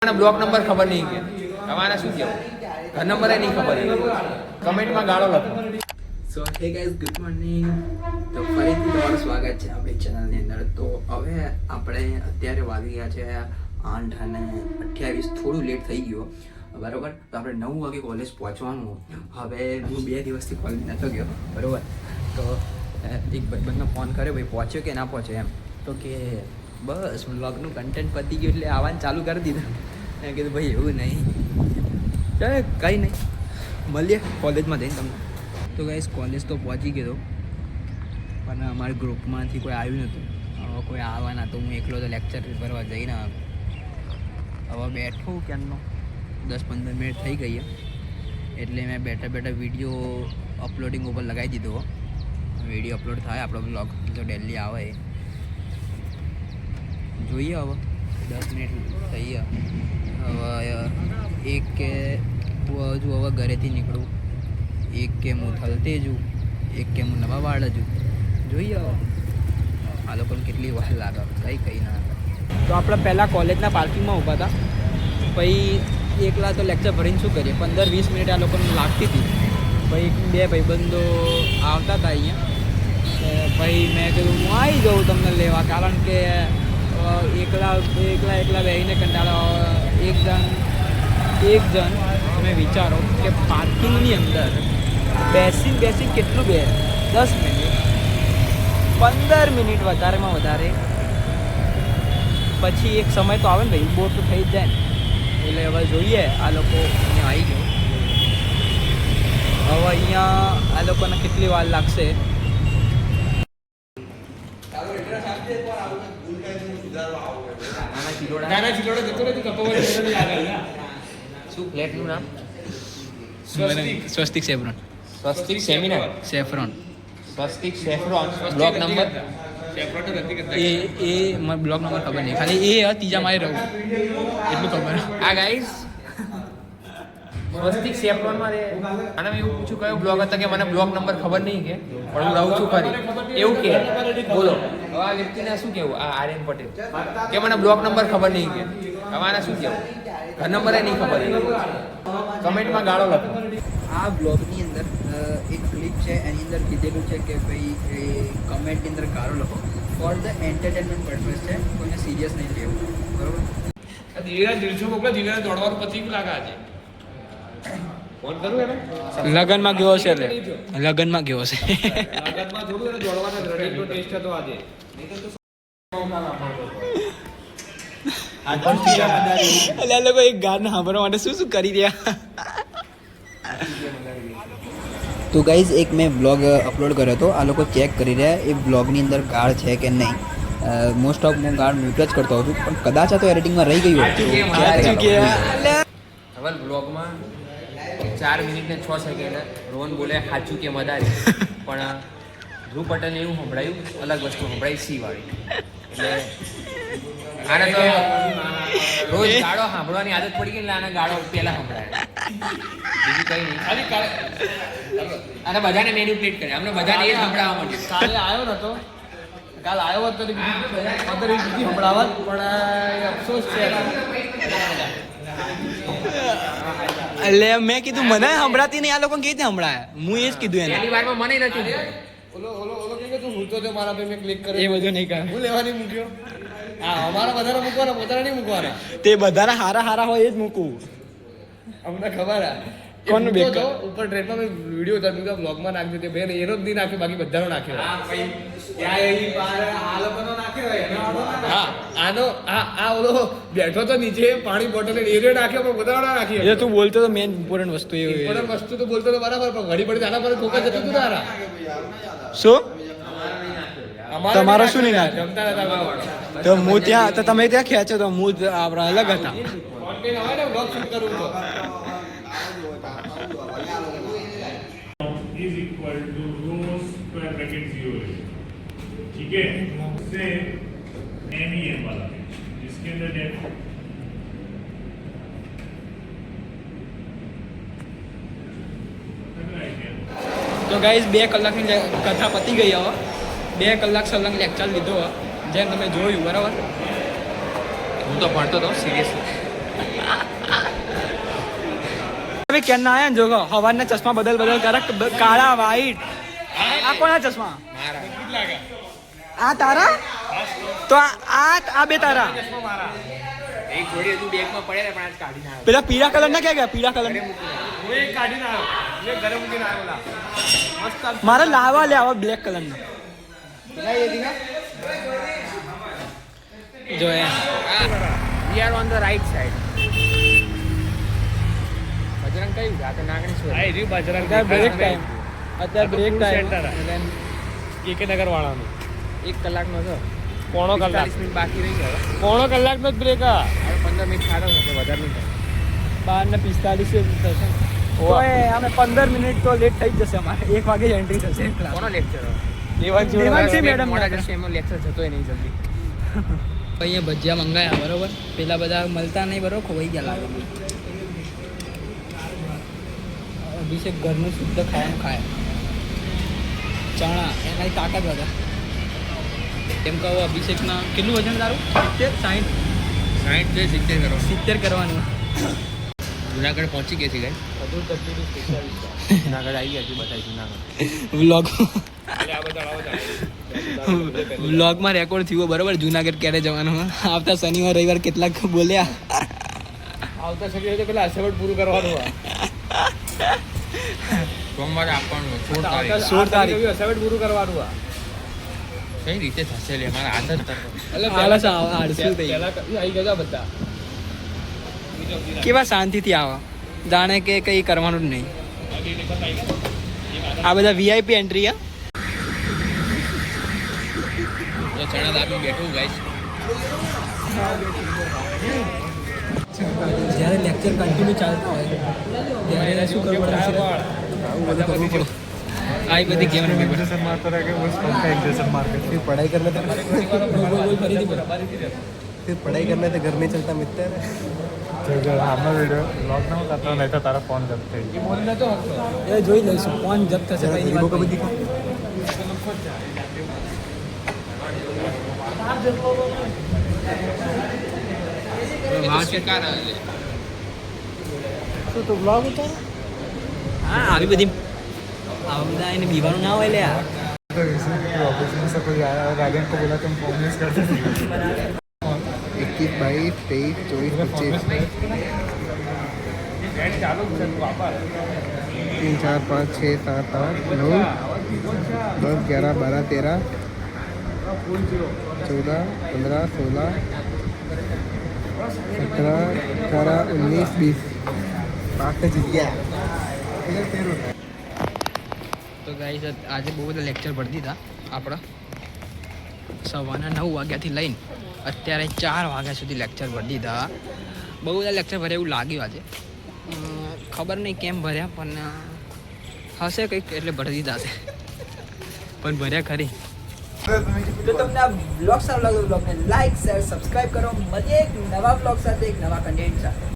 Block number ખબર નહીં કે તમારે શું કહેવું ઘર નંબર નહીં ખબર કમેન્ટમાં ગાળો લખો. સો હે ગાઈઝ ગુડ મોર્નિંગ. તો ફરીથી તમારું સ્વાગત છે આપણી ચેનલની અંદર. તો હવે આપણે અત્યારે વાગી ગયા છે 8:28, થોડું લેટ થઈ ગયો બરાબર. તો આપણે 9 વાગે કોલેજ પહોંચવાનું. હવે હું 2 દિવસથી કોલેજ નહોતો ગયો બરાબર. તો એક ભાઈબંધનો ફોન કર્યો, ભાઈ પહોંચ્યો કે ના પહોંચ્યો એમ. તો કે બસ વ્લોગનું કન્ટેન્ટ પતી ગયું એટલે આવવાનું ચાલુ કરી દીધું. મેં કીધું ભાઈ એવું નહીં, ચાલે કંઈ નહીં, મળીએ કોલેજમાં જઈને તમને. તો ગાઈસ કોલેજ તો પહોંચી ગયો પણ અમારા ગ્રુપમાંથી કોઈ આવ્યું નહોતું. હવે કોઈ આવવાના તો હું એકલો તો લેક્ચર ભરવા જઈને હવે બેઠો ક્યાંનો 10-15 મિનિટ થઈ ગઈ એટલે મેં બેઠા બેઠા વિડીયો અપલોડિંગ ઉપર લગાવી દીધો. વિડીયો અપલોડ થાય આપણો બ્લોગ જો ડેલી આવે જોઈએ. હવે 10 મિનિટ થઈ હવે એક કે હું હજુ હવે ઘરેથી નીકળું, એક કે હું થલતે જઉં, એક કે હું નવા વાડ જઉં. જોઈએ હવે આ લોકોને કેટલી વાર લાગે, કંઈ ના. તો આપણે પહેલાં કોલેજના પાર્કિંગમાં ઊભા હતા. પછી એકલા તો લેક્ચર ભરીને શું કરીએ, 15-20 મિનિટ આ લોકોને લાગતી હતી. પછી 2 ભાઈબંધો આવતા હતા અહીંયા. પછી મેં કીધું હું આવી જાઉં તમને લેવા, કારણ કે એકલા બેસીને કંટાળો. એક જણ તમે વિચારો કે પાર્કિંગની અંદર બેસી કેટલું 10 મિનિટ 15 મિનિટ વધારેમાં વધારે. પછી એક સમય તો આવે ને ભાઈ, બોર તો થઈ જ જાય ને. એટલે હવે જોઈએ આ લોકો અહીંયા આવી ગયો. હવે અહીંયા આ લોકોને કેટલી વાર લાગશે. શું ફ્લેટનું નામ? સ્વસ્તિક સેફ્રોન. સ્વસ્તિક સેમિનાર સેફ્રોન સ્વસ્તિક સેફ્રોન. બ્લોક નંબર એ મને બ્લોક નંબર ખબર નહીં, ખાલી એ ત્રીજા મારે રહું એટલું ખબર. આ ગાઈસ સ્વસ્તિક સેફ્રોનમાં રે. અને મેં એવું પૂછ્યું કયો બ્લોગ હતો કે મને બ્લોક નંબર ખબર નહીં કે પણ હું રહું છું ખરી એવું કે. બોલો હવે આ વ્યક્તિને શું કહેવું? આ આર્યન પટેલ કે મને બ્લોક નંબર ખબર નહીં કે તમારે શું કહેવું ઘર નંબર નહીં ખબર કમેન્ટમાં ગાળો લખો. આ બ્લોગની અંદર એક ક્લિપ છે, એની અંદર કીધેલું છે કે ભાઈ કમેન્ટની અંદર ગાળો લખો. ફોર ધ એન્ટરટેનમેન્ટ પર્પઝ છે, કોઈને સિરિયસ નહીં લેવું બરોબર. ધીરે દિવસો મોકલો, ધીરે દોડવાનું પતી ગયું લાગે આજે. ફોન કરું એને લગનમાં ગયો છે એટલે લગનમાં ગયો છે. લગનમાં થોડું એને દોડવાનો રનિંગનો ટેસ્ટ હતો આજે. એટલે આ લોકો એક ગાન સાંભળવા માટે શું કરી રહ્યા. તો ગાઈઝ એક મેં બ્લોગ અપલોડ કર્યો હતો, આ લોકો ચેક કરી રહ્યા એ બ્લોગની અંદર ગાળ છે કે નહીં. મોસ્ટ ઓફ હું ગાળ મ્યુટ જ કરતો હોઉં છું, પણ કદાચ આ તો એડિટિંગમાં રહી ગયું. હવે બ્લોગમાં 4 મિનિટ ને 6 સેકન્ડ રોહન બોલે સાચું કે મદારી, પણ ધ્રુવ પટેલને એવું સંભળાયું અલગ વસ્તુ સંભળાઈ સી વાળી. એટલે આને તો રોજ ગાળો સાંભળવાની આદત પડી ગઈ એટલે આને ગાળો પહેલા સંભળાય, બીજું કંઈ નહીં. અને બધાને મેન્યુપ્લેટ કરે, અમને બધાને એ જ સંભળાવવા માંડ્યું. કાલે આવ્યો નતો, કાલ આવ્યો હોત તો બીજી સંભળાવત, પણ અફસોસ છે. એટલે મેં કીધું મને સંભળાતી નહીં, આ લોકો કેવી રીતે સંભળાય. હું એ જ કીધું એને. પહેલી વારમાં મને નથી. ઓલો કે તું ભૂલતો હતો મારા ભાઈ, મેં ક્લિક કર્યો એ બધું નહીં કરે. હું લેવાની મૂક્યો. હા, અમારા બધાને મૂકવાના, પોતાના નહીં મૂકવાના. તે બધાના હારા હોય એ જ મૂકવું. અમને ખબર હે કોનું બેક કર? ઉપર ટ્રેનમાં મેં વિડીયો ઉતાર્યો, બ્લોગમાં નાખ્યો તે ભાઈ એનો જ નહીં નાખ્યો, બાકી બધાનો નાખ્યો. હા, આનો આ ઓલો બેઠો તો નીચે પાણી બોટલ એરિયો નાખ્યો, પણ બધાનો નાખ્યો. એ તું બોલતો તો મેન ઇમ્પોર્ટન્ટ વસ્તુ એ ઇમ્પોર્ટન્ટ વસ્તુ તો બોલતો તો બરાબર, પણ ઘડી પડી આના પર ફોકસ જતું હતું તારા. શું અમારે તમારો શું નહીં નાખ્યો? જમતા હતા તો હું ત્યાં તો તમે ત્યાં ખેંચો તો હું આપણા અલગ હતા. કોન્ટેન્ટ આવે ને બ્લોગ શૂટ કરવું તો is equal to rho square bracket 0 है, ठीक है. से MEM वाला जिसके अंदर डेप्थ તો ગાઈઝ 2 કલાકની કથા પતી ગઈ. હવે 2 કલાક સલંગ લેક્ચર લીધો જેમ તમે જોયું બરાબર. હું તો ભણતો હતો સિરિયસલી. ભાઈ ક્યાં ના આયા ને જો હવાના ચશ્મા બદલ કરે કાળા વ્હાઈટ આ કોના ચશ્મા આ તારા તો આ બે તારા એક જોડી હજુ બેગમાં પડ્યા પણ આજ કાઢી ના પેલા પીળા કલર ના ક્યાં ગયા પીળા કલર હું એક કાઢીને આવ્યો મેં ઘરે મૂકીને આવ્યો લા. મસ્ત મારે લાવા લે આવા બ્લેક કલર ના જો we are on the right side Bajrang કયું છે આ તો નાગણી શું આ એરી બજરંગ બ્રેક ટાઈમ અત્યારે બ્રેક ટાઈમ કેકે નગર વાળાનું 1 કલાકનો છે પોણો 40 કલાક મિનિટ બાકી રહી ગયો પોણો કલાકનો જ બ્રેક આ હવે 15 મિનિટ સારો છે વધારે નહીં થાય 12:45 થશે તો અમે 15 મિનિટ તો લેટ થઈ જ જશે અમારે 1 વાગે જ એન્ટ્રી થશે કોનો લેક્ચર દેવાંશી મેડમ મોડા જશે એમનો લેક્ચર જતોય નહીં જલ્દી અહીંયા ભજીયા મંગાયા બરોબર પેલા બધા મળતા નહીં બરોબર ખોવાઈ ગયા લાગે અભિષેક ઘરનું શુદ્ધ ખાવાનું ખાય ચણા એનાથી તાકાત વધે એમ કહો અભિષેકના કેટલું વજન તારું 60 60 છે 70 કરો 70 કરવાનું જુનાગઢ પહોંચી ગયા છે ગાઈ જુનાગઢ આવી ગયા છે બતાવી જુનાગઢ વ્લોગમાં રેકોર્ડ થયો બરોબર જુનાગઢ ક્યારે જવાનું આવતા શનિવાર રવિવાર કેટલાક બોલ્યા આવતા શનિવારે તો પેલા અસવડ પૂરું કરવાનું આ સોમવારે આપવાનું 16 તારીખ. અસવડ પૂરું કરવાનું આ કઈ રીતે થશે લે મારા હાથ જ તરફ એટલે આળસ આળસુ થઈ પહેલા આવી ગયા બધા કેવા શાંતિથી આવો જાણે કે કંઈ કરવાનું જ નહીં આ બધા વીઆઈપી એન્ટ્રી આ તો ચણા દાબી બેઠું ગાઈસ જ્યારે લેક્ચર કન્ટિન્યુ ચાલતા હોય ત્યારે શું કરવું પડે આ બધી ગેમ રમી પડે फिर पढ़ाई करने तो फिर पढ़ाई करने तो घर नहीं चलता मिलता है हमारा वीडियो ब्लॉग ना होता तो नहीं तो तारा फोन करते એ જોઈ લઈશું ફોન જપ્ત થશે जरा પછી गरीबों को भी दिखा વાત કે કાર આવે તો બ્લોગ ઉતાર હા આવી બધી આવા બધા એને બીવાનું ના હોય લે આ तो ऑफिस में से कोई आया और राजन को बोला तुम फोन यूज करते 21 22 23 24 25 6 7 8 9 10 11 12 13 14 15 16 17 18 19 20 पाँच जीत गया તો ગાઈસ આજે બહુ બધા લેક્ચર ભરતી હતા આપણા સવારના 9 વાગ્યાથી લઈને અત્યારે 4 વાગ્યા સુધી લેક્ચર ભરતી હતા બહુ બધા લેક્ચર ભર્યા એવું લાગ્યું આજે ખબર નહીં કેમ ભર્યા પણ હશે કંઈક એટલે ભરી દીધા હશે પણ ભર્યા ખરી જો તમને આ બ્લોગ સારો લાગ્યો બ્લોગને લાઈક શેર સબસ્ક્રાઇબ કરો મળીએ એક નવા બ્લોગ સાથે એક નવા કન્ટેન્ટ સાથે